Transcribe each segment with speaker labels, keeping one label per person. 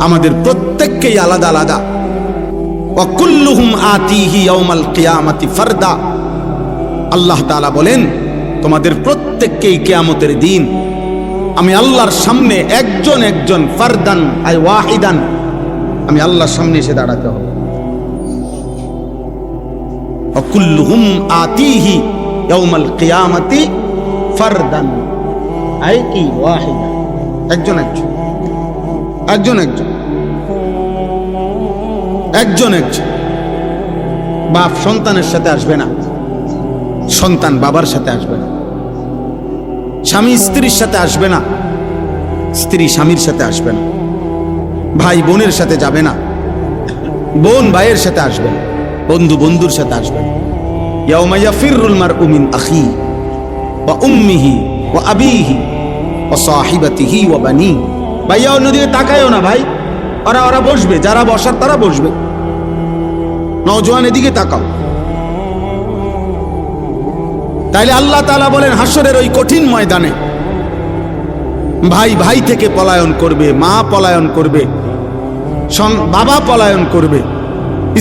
Speaker 1: আমাদের প্রত্যেককেই আলাদা আলাদা। ওয়া কুল্লুহুম আতিহি ইয়াউমাল কিয়ামাতি ফারদা। আল্লাহ তাআলা বলেন, তোমাদের প্রত্যেককেই কিয়ামতের দিন আমি আল্লাহর সামনে একজন একজন, ফারদান আই ওয়াহিদান, আমি আল্লাহর সামনে এসে দাঁড়াতে হবে। ওয়া কুল্লুহুম আতিহি ইয়াউমাল কিয়ামাতি ফারদান আই কি ওয়াহিদান, একজন একজন, একজন একজন, একজন একজন। বাপ সন্তানের সাথে আসবে না, সন্তান বাবার সাথে আসবে না, স্বামী স্ত্রীর সাথে আসবে না, স্ত্রী স্বামীর সাথে আসবে না, ভাই বোনের সাথে যাবে না, বোন ভাইয়ের সাথে আসবে না, বন্ধু বন্ধুর সাথে আসবে না। ইয়াউমা ইয়াফিরুল মারউ মিন আখিহি ওয়া উম্মিহি ওয়া আবিহি ওয়া সাহিবাতিহি ওয়া বানি। ভাইয়া অন্যদিকে তাকায়ও না ভাই, ওরা ওরা বসবে, যারা বসার তারা বসবে। নওজোয়ান এদিকে তাকাও। তাইলে আল্লাহ তাআলা বলেন, হাসরের ওই কঠিন ময়দানে ভাই ভাই থেকে পলায়ন করবে, মা পলায়ন করবে, বাবা পলায়ন করবে,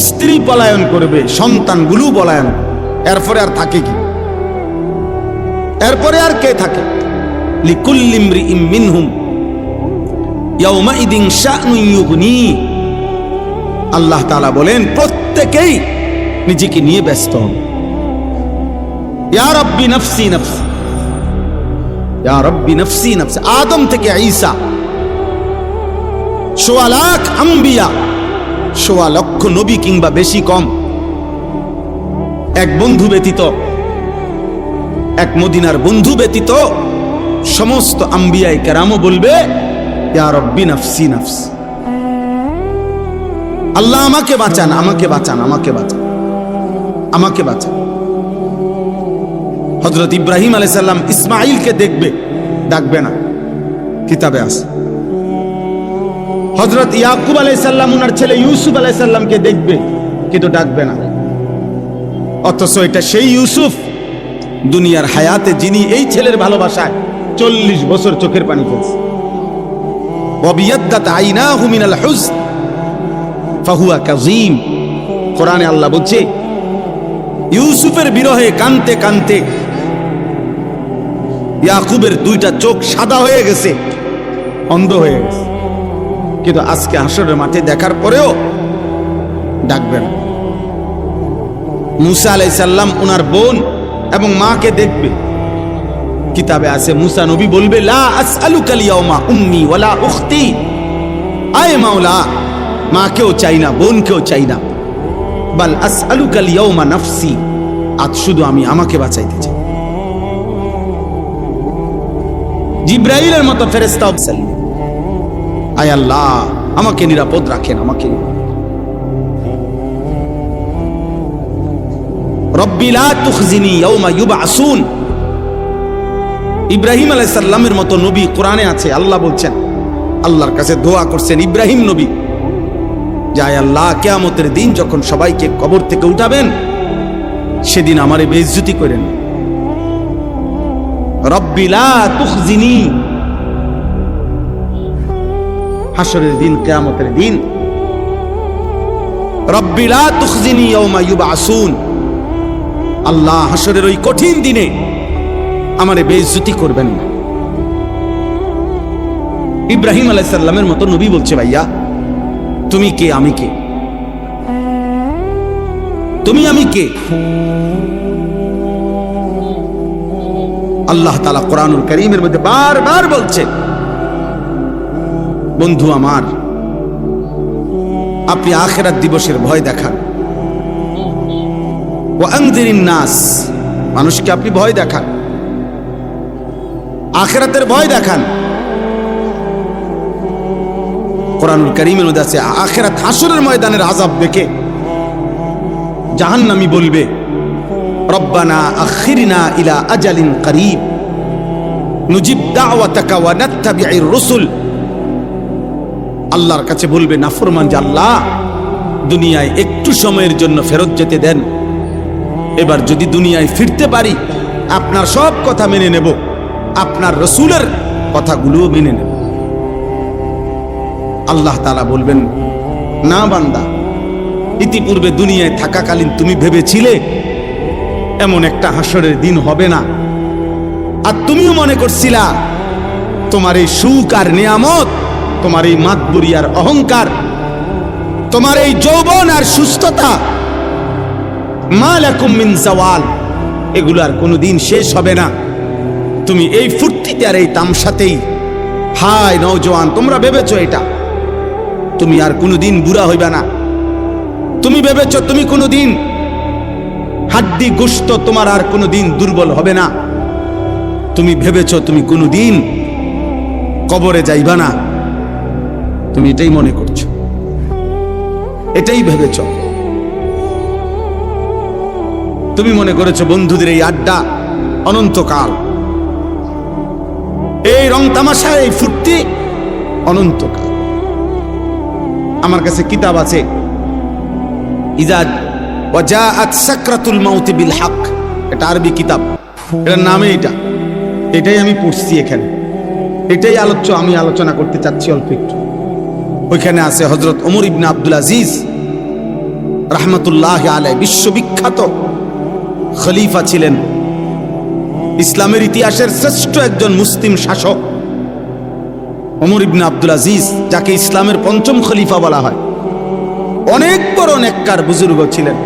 Speaker 1: স্ত্রী পলায়ন করবে, সন্তানগুলো পলায়ন। এরপরে আর থাকে কি? এরপরে আর কে থাকে? লিকুল্লি ইমরিইম মিনহুম ইয়াউমাইদিন শা'নুন ইউগনি। আল্লাহ তাআলা বলেন, প্রত্যেকেই নিজেকে নিয়ে ব্যস্ত হবে। ইয়া রাব্বি নফসি নফসি, ইয়া রাব্বি নফসি নফসি। আদম থেকে ঈসা, ১৬ লাখ আম্বিয়া, ১৬ লক্ষ নবী কিংবা বেশি কম, এক বন্ধু ব্যতীত, এক মদিনার বন্ধু ব্যতীত সমস্ত আম্বিয়ায়ে কেরামও বলবে, ইয়া রাব্বি নফসি নফসি। আল্লাহ আমাকে বাঁচান, আমাকে বাঁচান, আমাকে বাঁচান, আমাকে বাঁচান। হযরত ইব্রাহিম আলাইহিস সালাম ইসমাঈলকে দেখবে, ডাকবে না, কিতাবে আছে। হযরত ইয়াকুব আলাইহিস সালাম ওনার ছেলে ইউসুফ আলাইহিস সালামকে দেখবে, কিন্তু ডাকবে না। অথচ এটা সেই ইউসুফ দুনিয়ার হায়াতে, যিনি এই ছেলের ভালোবাসায় ৪০ বছর চোখের পানি ফেলছে। ওয়াবিয়াদ্দাত আইনাহু মিনাল হুজন ফাহুয়া কাযীম। কোরআনে আল্লাহ বলছে, ইউসুফের বিরহে কানতে কানতে ইয়াকুবের ২টা চোখ সাদা হয়ে গেছে, অন্ধ হয়ে গেছে। কিন্তু আজকে হাসরের মাঠে দেখার পরেও ডাকবেন। মুসা আলাইহিস সালাম ওনার বোন এবং মাকে দেখবে, কিতাবে আছে মুসা নবী বলবে, লা আসআলুকাল ইয়াউমা উম্মি ওয়ালা উখতি। আয় মাওলা, মাকেও চাই না, বোনকেও চাই না, বাল আসআলুকাল ইয়াউমা নাফসি, আজ শুধু আমি আমাকে বাঁচাইতে চাই। জিবরাইলের মতো ফেরেশতা বললেন, আয় আল্লাহ আমাকে নিরাপদ রাখেন, আমাকে। রব্বি লা তুখজিনি ইয়াউমা ইউবআসুন। ইব্রাহিম আলাইহিস সালামের মতো নবী কোরআনে আছে, আল্লাহ বলছেন, আল্লাহর কাছে দোয়া করছেন ইব্রাহিম নবী, যায় আল্লাহ কিয়ামতের দিন যখন সবাইকে কবর থেকে উঠাবেন, সেদিন আমারে বেইজ্জতি করেন। রব্বি লা তুখজিনি, হাসরের দিন, কিয়ামতের দিন, রব্বি লা তুখজিনি ইয়াউমা ইউবআসুন। আল্লাহ হাসরের ওই কঠিন দিনে আমারে বেইজ্জতি করবেন না। ইব্রাহিম আলাইহিস সালামের মতো নবী বলছে, ভাইয়া তুমি কে, আমি কে? তুমি আমি কে? আল্লাহ তাআলা কোরআনুল কারীমের মধ্যে বারবার বলছে, বন্ধু আমার, আপনি আখিরাত দিবসের ভয় দেখান। ওয়া আনযিরিন নাস, মানুষকে আপনি ভয় দেখান, আখিরাতের ভয় দেখান। কোরআনুল কারীমের মধ্যে আছে, আখিরাত হাসরের ময়দানের আযাব দেখে জাহান্নামী বলবে, রব্বানা আখিরনা ইলা আজালিন করিব নুজিব দাওয়াতাকা ওয়া নাত্তাবি'র রাসূল। আল্লাহর কাছে বলবে নাফরমান, যে আল্লাহ দুনিয়ায় একটু সময়ের জন্য ফেরত যেতে দেন, এবার যদি দুনিয়ায় ফিরতে পারি আপনার সব কথা মেনে নেব, আপনার রাসূলের কথাগুলো মেনে নেব। আল্লাহ তাআলা বলবেন, না বান্দা, ইতিপূর্বে দুনিয়ায় থাকাকালীন তুমি ভেবেছিলে এমন একটা হাসরের দিন হবে না, আর তুমিও মনে করছিলা তোমার এই সুখ আর নিয়ামত, তোমার এই মাতবুরি আর অহংকার, তোমার এই যৌবন আর সুস্থতা, মা লাকুম মিন জাওয়াল, এগুলো আর কোনোদিন শেষ হবে না। তুমি এই ফুর্তিতে আর এই তামসাতেই, হায় নওজোয়ান, তোমরা ভেবেছো এটা তুমি আর কোনোদিন বুড়া হইবা না। তুমি ভেবেছো তুমি কোনোদিন হাড্ডি গোশত তোমার আর কোনোদিন দুর্বল হবে না। তুমি ভেবেছো তুমি কোনোদিন কবরে যাইবা না। তুমি এটাই মনে করছো, এটাই ভেবেছো। তুমি মনে করেছো বন্ধুদের এই আড্ডা অনন্তকাল, এই রং তামাশা, এই ফুর্তি অনন্তকাল। আমার কাছে কিতাব আছে, ইজা ওয়াজাআত সাকরাতুল মাউত বিল হক, এটা আরবি কিতাব, এটার নামে এটাই আমি পড়ছি এখানে, এটাই আমি আলোচনা করতে চাচ্ছি অল্প একটু। ওইখানে আছে হযরত ওমর ইবনে আব্দুল আজিজ রাহমাতুল্লাহি আলাইহি, বিশ্ববিখ্যাত খলিফা ছিলেন, ইসলামের ইতিহাসের শ্রেষ্ঠ একজন মুসলিম শাসক ওমর ইবনে আব্দুল আজিজ, যাকে ইসলামের পঞ্চম খলিফা বলা হয়। অনেক বড় নেককার বুজুর্গ ছিলেন।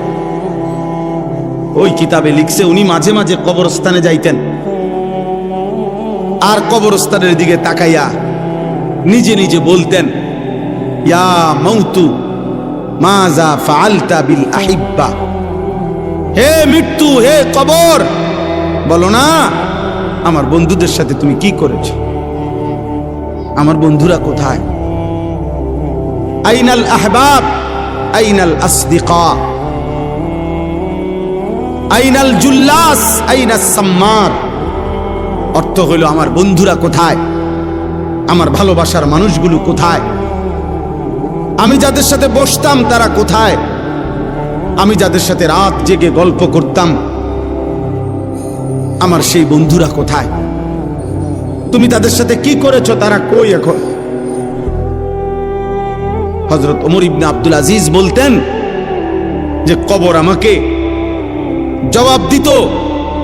Speaker 1: ওই কিতাবে লিখছে উনি মাঝে মাঝে কবরস্থানে যাইতেন, আর কবরস্থানের দিকে তাকাইয়া নিজে নিজে বলতেন, ইয়া মাউতু মাজা ফাআলতা বিল আহিব্বা, হে মৃত্যু, হে কবর, বলো না আমার বন্ধুদের সাথে তুমি কি করেছো, আমার বন্ধুরা কোথায়? আইনাল আহবাব আইনাল আসদিকা আইনাল জুল্লাস আইনাস সাম্মার। অর্থ হলো আমার বন্ধুরা কোথায়, আমার ভালোবাসার মানুষগুলো কোথায়, আমি যাদের সাথে বসতাম তারা কোথায়, আমি যাদের সাথে রাত জেগে গল্প করতাম আমার সেই বন্ধুরা কোথায়? তুমি তাদের সাথে কি করেছো, তারা কই এখন? হযরত ওমর ইবনে আব্দুল আজিজ বলতেন যে কবর আমাকে জবাব দিত,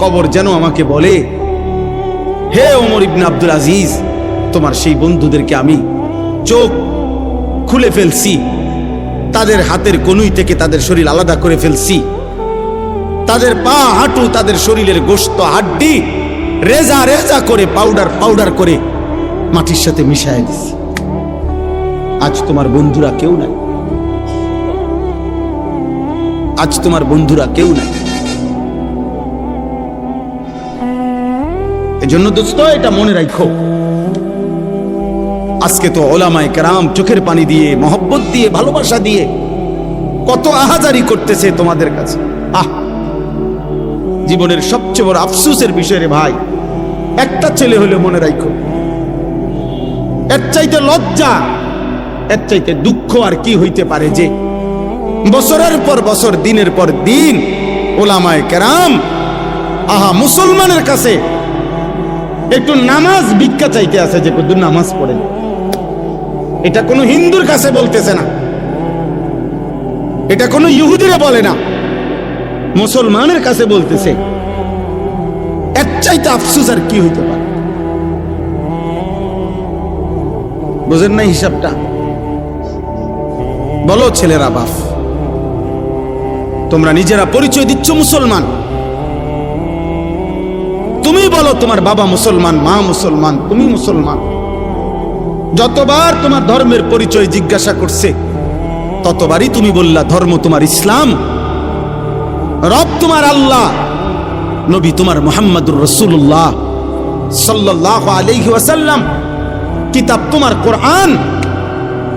Speaker 1: কবর যেন আমাকে বলে, হে ওমর ইবনে আব্দুল আজিজ, তোমার সেই বন্ধুদেরকে আমি চোখ খুলে ফেলছি, তাদের হাতের কনুই থেকে তাদের শরীর আলাদা করে ফেলছি, তাদের পা হাঁটু, তাদের শরীরের গোশত হাড্ডি রেজা রেজা করে পাউডার করে মাটির সাথে মিশায় দিছি। আজ তোমার বন্ধুরা কেউ নাই, আজ তোমার বন্ধুরা কেউ নাই। এজন্য দোস্ত এটা মনে রাখো, আজকে তো ওলামায়ে কেরাম চোখের পানি দিয়ে, মহব্বত দিয়ে, ভালোবাসা দিয়ে কত আহাজারি করতেছে তোমাদের কাছে। জীবনের সবচেয়ে বড় আফসোসের বিষয় রে ভাই, একটা ছেলে হলে মনে রাখো, এর চাইতে লজ্জা, এর চাইতে দুঃখ আর কি হইতে পারে যে বছরের পর বছর, দিনের পর দিন ওলামায়ে কেরাম মুসলমানের কাছে একটু নামাজ ভিক্ষা চাইতে আছে, যে কত নামাজ পড়েন। এটা কোনো হিন্দুর কাছে বলতেছে না, এটা কোনো ইহুদিরা বলে না, মুসলমানের কাছে বলতেছে। এর চাইতে আফসোস আর কি হইতে পারে? বুঝেন না হিসাবটা? বলো ছেলেরা, বাপ তোমরা নিজেরা পরিচয় দিচ্ছ মুসলমান, তুমি বলো তোমার বাবা মুসলমান, মা মুসলমান, তুমি মুসলমান। যতবার তোমার ধর্মের পরিচয় জিজ্ঞাসা করছে ততবারই তুমি বললা ধর্ম তোমার ইসলাম, রব তোমার আল্লাহ, নবী তোমার মুহাম্মদুর রাসূলুল্লাহ সাল্লাল্লাহু আলাইহি ওয়াসাল্লাম, কিতাব তোমার কোরআন।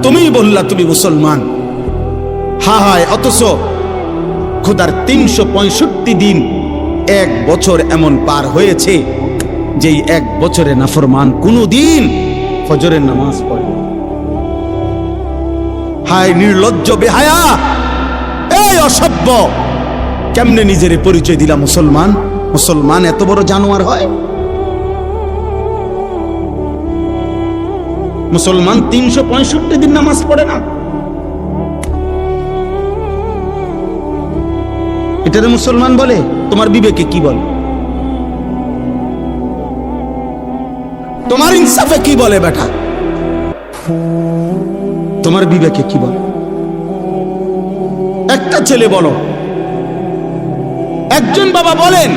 Speaker 1: তুমি বললা তুমি মুসলমান। হায়, অথচ খোদার 365 দিন, এক বছর এমন পার হয়েছে যেই এক বছরে নাফরমান কোনদিন ফজরের নামাজ পড়ে। হায় নির্লজ্জ, বেহায়া, এই অসভ্য, কেমনে নিজের পরিচয় দিলা মুসলমান? মুসলমান এত বড় জানোয়ার হয়? মুসলমান 365 দিন নামাজ পড়ে না, এটারে মুসলমান বলে? তোমার বিবেকে কি বলে? তোমার ইনসাফে কি বলে বেটা? তোমার বিবেকে কি বলে? একটা ছেলে বলো, একজন বাবা বলেন